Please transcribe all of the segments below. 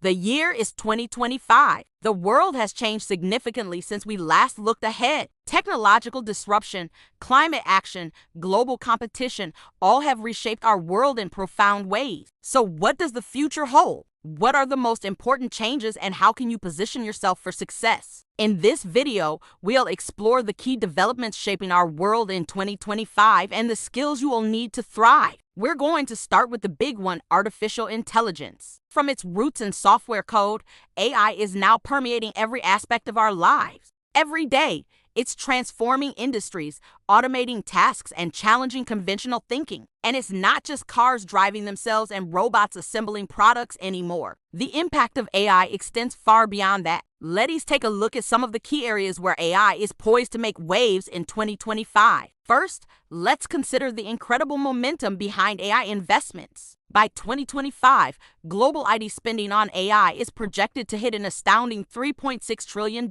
The year is 2025. The world has changed significantly since we last looked ahead. Technological disruption, climate action, global competition all have reshaped our world in profound ways. So, what does the future hold? What are the most important changes and how can you position yourself for success? In this video, we'll explore the key developments shaping our world in 2025 and the skills you will need to thrive. We're going to start with the big one, artificial intelligence. From its roots in software code, AI is now permeating every aspect of our lives. Every day, it's transforming industries, automating tasks, and challenging conventional thinking. And it's not just cars driving themselves and robots assembling products anymore. The impact of AI extends far beyond that. Let's take a look at some of the key areas where AI is poised to make waves in 2025. First, let's consider the incredible momentum behind AI investments. By 2025, global IT spending on AI is projected to hit an astounding $3.6 trillion.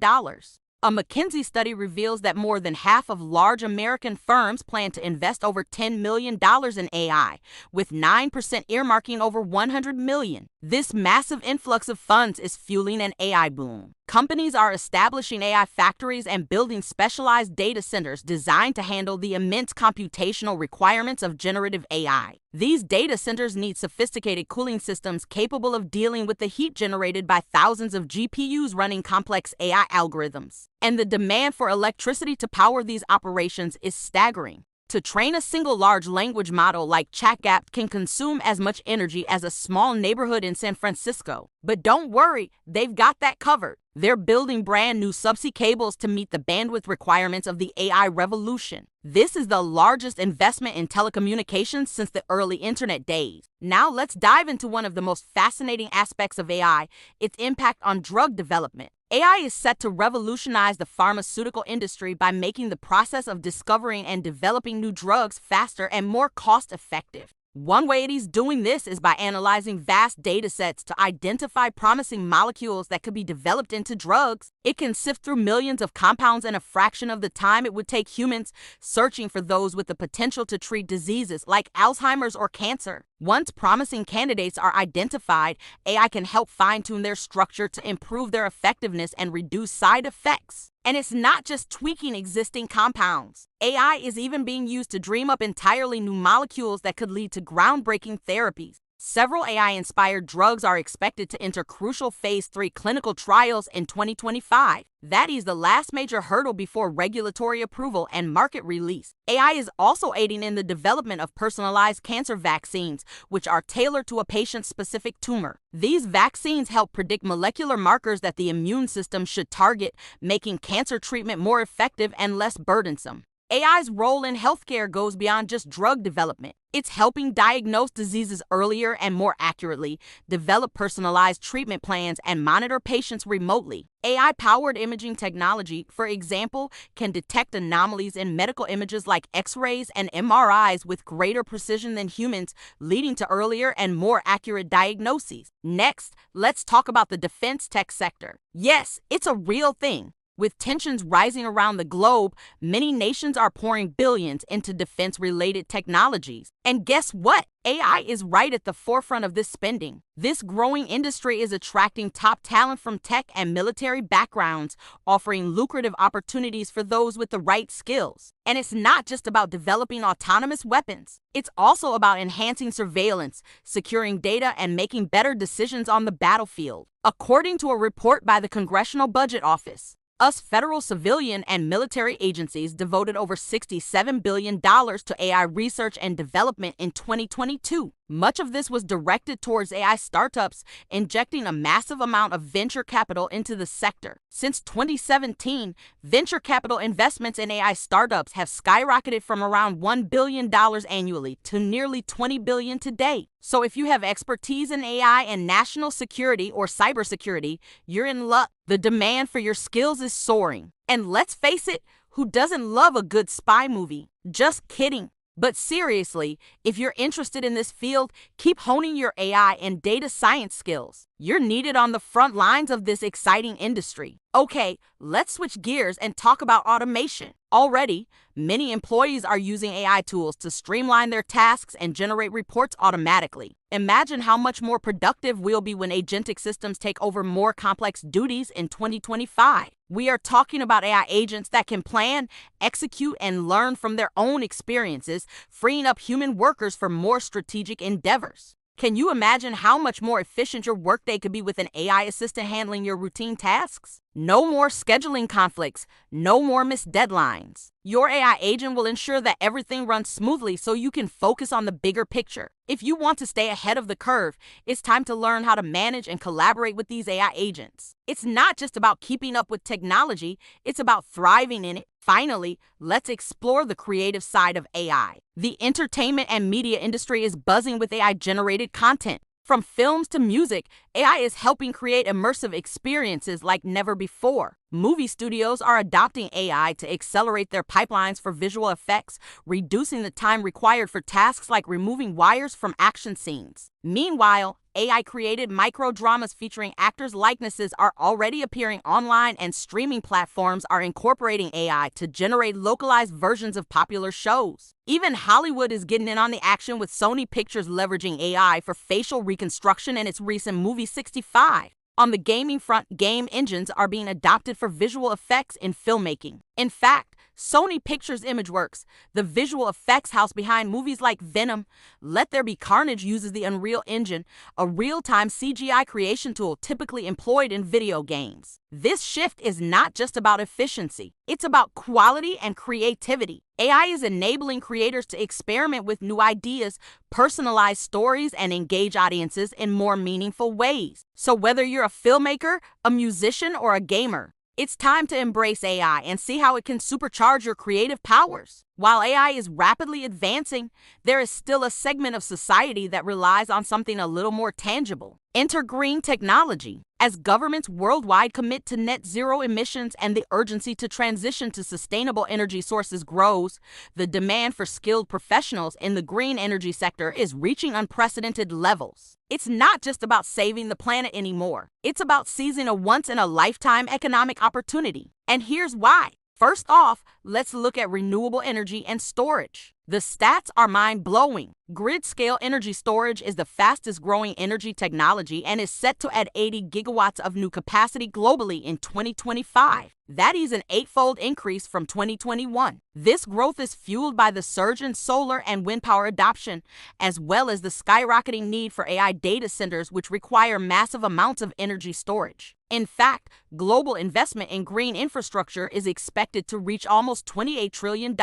A McKinsey study reveals that more than half of large American firms plan to invest over $10 million in AI, with 9% earmarking over $100 million. This massive influx of funds is fueling an AI boom. Companies are establishing AI factories and building specialized data centers designed to handle the immense computational requirements of generative AI. These data centers need sophisticated cooling systems capable of dealing with the heat generated by thousands of GPUs running complex AI algorithms. And the demand for electricity to power these operations is staggering. To train a single large language model like ChatGPT can consume as much energy as a small neighborhood in San Francisco. But don't worry, they've got that covered. They're building brand new subsea cables to meet the bandwidth requirements of the AI revolution. This is the largest investment in telecommunications since the early internet days. Now let's dive into one of the most fascinating aspects of AI, its impact on drug development. AI is set to revolutionize the pharmaceutical industry by making the process of discovering and developing new drugs faster and more cost-effective. One way it is doing this is by analyzing vast data sets to identify promising molecules that could be developed into drugs. It can sift through millions of compounds in a fraction of the time it would take humans, searching for those with the potential to treat diseases like Alzheimer's or cancer. Once promising candidates are identified, AI can help fine-tune their structure to improve their effectiveness and reduce side effects. And it's not just tweaking existing compounds. AI is even being used to dream up entirely new molecules that could lead to groundbreaking therapies. Several AI-inspired drugs are expected to enter crucial Phase 3 clinical trials in 2025. That is the last major hurdle before regulatory approval and market release. AI is also aiding in the development of personalized cancer vaccines, which are tailored to a patient's specific tumor. These vaccines help predict molecular markers that the immune system should target, making cancer treatment more effective and less burdensome. AI's role in healthcare goes beyond just drug development. It's helping diagnose diseases earlier and more accurately, develop personalized treatment plans, and monitor patients remotely. AI-powered imaging technology, for example, can detect anomalies in medical images like X-rays and MRIs with greater precision than humans, leading to earlier and more accurate diagnoses. Next, let's talk about the defense tech sector. Yes, it's a real thing. With tensions rising around the globe, many nations are pouring billions into defense-related technologies. And guess what? AI is right at the forefront of this spending. This growing industry is attracting top talent from tech and military backgrounds, offering lucrative opportunities for those with the right skills. And it's not just about developing autonomous weapons. It's also about enhancing surveillance, securing data, and making better decisions on the battlefield. According to a report by the Congressional Budget Office, federal civilian and military agencies devoted over $67 billion to AI research and development in 2022. Much of this was directed towards AI startups, injecting a massive amount of venture capital into the sector. Since 2017, venture capital investments in AI startups have skyrocketed from around $1 billion annually to nearly $20 billion today. So if you have expertise in AI and national security or cybersecurity, you're in luck. The demand for your skills is soaring. And let's face it, who doesn't love a good spy movie? Just kidding. But seriously, if you're interested in this field, keep honing your AI and data science skills. You're needed on the front lines of this exciting industry. Okay, let's switch gears and talk about automation. Already, many employees are using AI tools to streamline their tasks and generate reports automatically. Imagine how much more productive we'll be when agentic systems take over more complex duties in 2025. We are talking about AI agents that can plan, execute, and learn from their own experiences, freeing up human workers for more strategic endeavors. Can you imagine how much more efficient your workday could be with an AI assistant handling your routine tasks? No more scheduling conflicts, no more missed deadlines. Your AI agent will ensure that everything runs smoothly so you can focus on the bigger picture. If you want to stay ahead of the curve, it's time to learn how to manage and collaborate with these AI agents. It's not just about keeping up with technology, it's about thriving in it. Finally, let's explore the creative side of AI. The entertainment and media industry is buzzing with AI-generated content. From films to music, AI is helping create immersive experiences like never before. Movie studios are adopting AI to accelerate their pipelines for visual effects, reducing the time required for tasks like removing wires from action scenes. Meanwhile, AI-created micro-dramas featuring actors' likenesses are already appearing online, and streaming platforms are incorporating AI to generate localized versions of popular shows. Even Hollywood is getting in on the action, with Sony Pictures leveraging AI for facial reconstruction in its recent movie 65. On the gaming front, game engines are being adopted for visual effects in filmmaking. In fact, Sony Pictures Imageworks, the visual effects house behind movies like Venom, Let There Be Carnage, uses the Unreal Engine, a real-time CGI creation tool typically employed in video games. This shift is not just about efficiency, it's about quality and creativity. AI is enabling creators to experiment with new ideas, personalize stories, and engage audiences in more meaningful ways. So whether you're a filmmaker, a musician, or a gamer, it's time to embrace AI and see how it can supercharge your creative powers. While AI is rapidly advancing, there is still a segment of society that relies on something a little more tangible. Enter green technology. As governments worldwide commit to net zero emissions and the urgency to transition to sustainable energy sources grows, the demand for skilled professionals in the green energy sector is reaching unprecedented levels. It's not just about saving the planet anymore. It's about seizing a once-in-a-lifetime economic opportunity. And here's why. First off, let's look at renewable energy and storage. The stats are mind-blowing. Grid-scale energy storage is the fastest-growing energy technology and is set to add 80 gigawatts of new capacity globally in 2025. That is an 8-fold increase from 2021. This growth is fueled by the surge in solar and wind power adoption, as well as the skyrocketing need for AI data centers, which require massive amounts of energy storage. In fact, global investment in green infrastructure is expected to reach almost $28 trillion.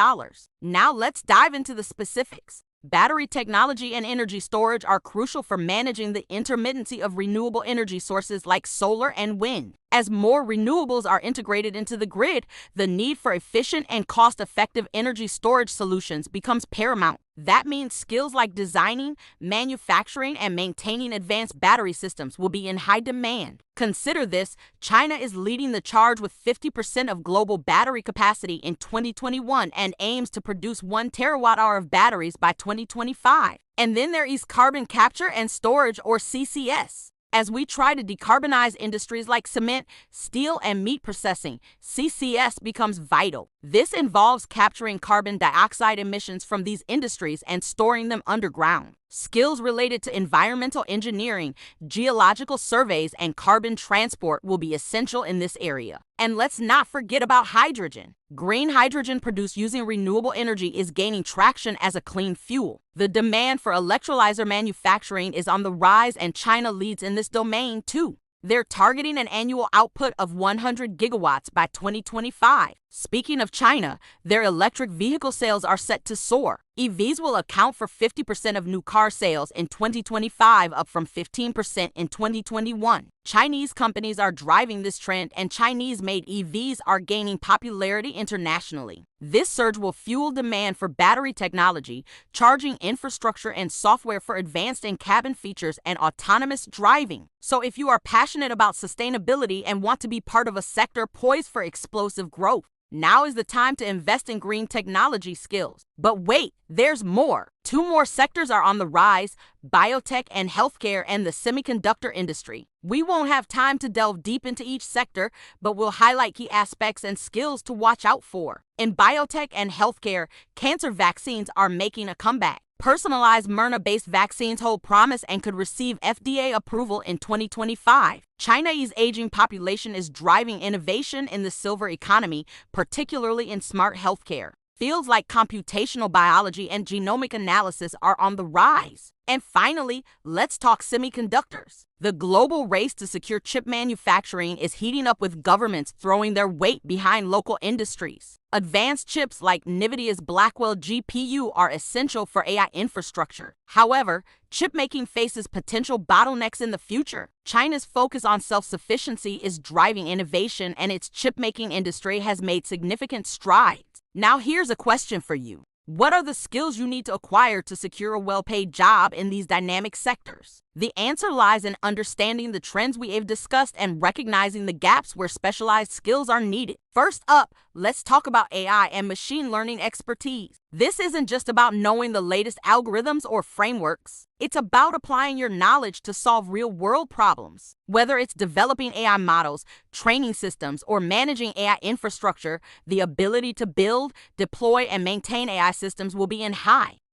Now let's dive into the specifics. Battery technology and energy storage are crucial for managing the intermittency of renewable energy sources like solar and wind. As more renewables are integrated into the grid, the need for efficient and cost-effective energy storage solutions becomes paramount. That means skills like designing, manufacturing, and maintaining advanced battery systems will be in high demand. Consider this: China is leading the charge with 50% of global battery capacity in 2021 and aims to produce 1 terawatt-hour of batteries by 2025. And then there is carbon capture and storage, or CCS. As we try to decarbonize industries like cement, steel, and meat processing, CCS becomes vital. This involves capturing carbon dioxide emissions from these industries and storing them underground. Skills related to environmental engineering, geological surveys, and carbon transport will be essential in this area. And let's not forget about hydrogen. Green hydrogen produced using renewable energy is gaining traction as a clean fuel. The demand for electrolyzer manufacturing is on the rise, and China leads in this domain too. They're targeting an annual output of 100 gigawatts by 2025. Speaking of China, their electric vehicle sales are set to soar. EVs will account for 50% of new car sales in 2025, up from 15% in 2021. Chinese companies are driving this trend, and Chinese-made EVs are gaining popularity internationally. This surge will fuel demand for battery technology, charging infrastructure, and software for advanced in-cabin features and autonomous driving. So if you are passionate about sustainability and want to be part of a sector poised for explosive growth, now is the time to invest in green technology skills. But wait, there's more. 2 more sectors are on the rise: biotech and healthcare, and the semiconductor industry. We won't have time to delve deep into each sector, but we'll highlight key aspects and skills to watch out for. In biotech and healthcare, cancer vaccines are making a comeback. Personalized mRNA-based vaccines hold promise and could receive FDA approval in 2025. China's aging population is driving innovation in the silver economy, particularly in smart healthcare. Fields like computational biology and genomic analysis are on the rise. And finally, let's talk semiconductors. The global race to secure chip manufacturing is heating up with governments throwing their weight behind local industries. Advanced chips like NVIDIA's Blackwell GPU are essential for AI infrastructure. However, chipmaking faces potential bottlenecks in the future. China's focus on self-sufficiency is driving innovation, and its chipmaking industry has made significant strides. Now here's a question for you. What are the skills you need to acquire to secure a well-paid job in these dynamic sectors? The answer lies in understanding the trends we have discussed and recognizing the gaps where specialized skills are needed. First up, let's talk about AI and machine learning expertise. This isn't just about knowing the latest algorithms or frameworks. It's about applying your knowledge to solve real-world problems. Whether it's developing AI models, training systems, or managing AI infrastructure, the ability to build, deploy, and maintain AI systems will be in high